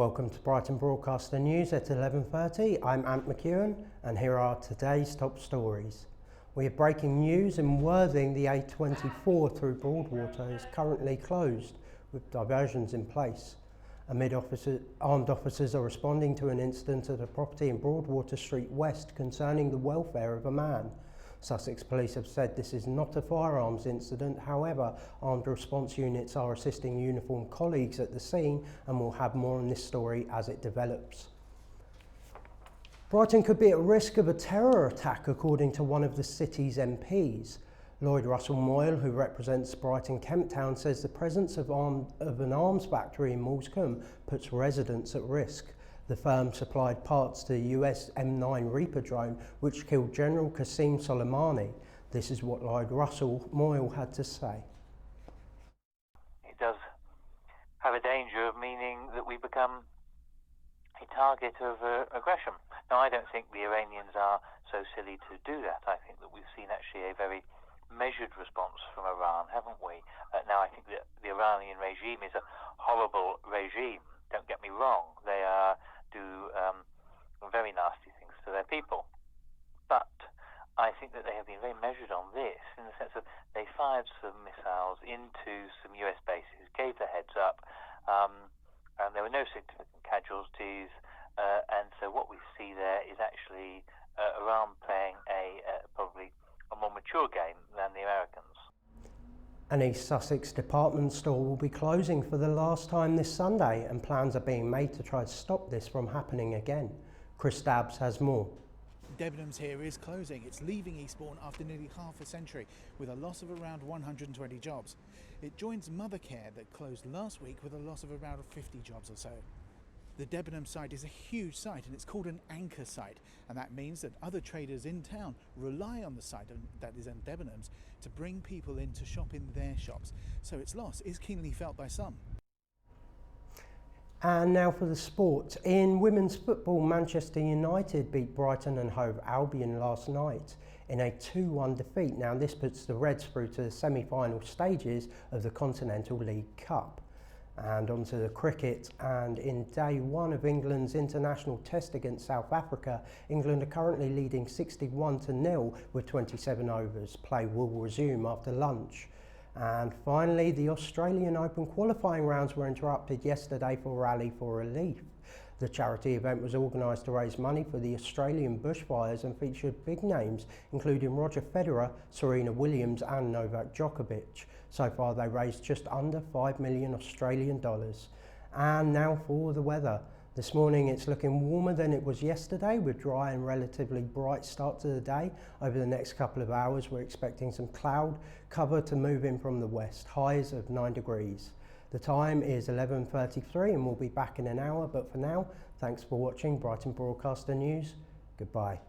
Welcome to Brighton Broadcaster News at 11:30. I'm Ant McEwan and here are today's top stories. We have breaking news in Worthing. The A24 through Broadwater is currently closed with diversions in place. Armed officers are responding to an incident at a property in Broadwater Street West concerning the welfare of a man. Sussex Police have said this is not a firearms incident. However, armed response units are assisting uniformed colleagues at the scene, and we'll have more on this story as it develops. Brighton could be at risk of a terror attack, according to one of the city's MPs. Lloyd Russell-Moyle, who represents Brighton Kemp Town, says the presence of an arms factory in Moulsecoomb puts residents at risk. The firm supplied parts to the US M9 Reaper drone, which killed General Qasem Soleimani. This is what Lloyd Russell-Moyle had to say. It does have a danger of meaning that we become a target of aggression. Now, I don't think the Iranians are so silly to do that. I think that we've seen actually a very measured response from Iran, haven't we? Now, I think that the Iranian regime is a horrible regime. Don't get me wrong. They do very nasty things to their people. But I think that they have been very measured on this, in the sense of they fired some missiles into some US bases, gave the heads up, and there were no significant casualties. And so what we see there is actually Iran playing probably a more mature game than the Americans. An East Sussex department store will be closing for the last time this Sunday, and plans are being made to try to stop this from happening again. Chris Dabbs has more. Debenhams here is closing. It's leaving Eastbourne after nearly half a century with a loss of around 120 jobs. It joins Mothercare that closed last week with a loss of around 50 jobs or so. The Debenhams site is a huge site and it's called an anchor site, and that means that other traders in town rely on the site, that is on Debenhams, to bring people in to shop in their shops. So its loss is keenly felt by some. And now for the sport. In women's football, Manchester United beat Brighton and Hove Albion last night in a 2-1 defeat. Now this puts the Reds through to the semi-final stages of the Continental League Cup. And onto the cricket, and in day one of England's international test against South Africa, England are currently leading 61-0 with 27 overs. Play will resume after lunch. And finally, the Australian Open qualifying rounds were interrupted yesterday for Rally for Relief. The charity event was organised to raise money for the Australian bushfires and featured big names including Roger Federer, Serena Williams and Novak Djokovic. So far they raised just under 5 million Australian dollars. And now for the weather. This morning it's looking warmer than it was yesterday, with dry and relatively bright start to the day. Over the next couple of hours we're expecting some cloud cover to move in from the west, highs of 9 degrees. The time is 11:33 and we'll be back in an hour, but for now, thanks for watching Brighton Broadcaster News. Goodbye.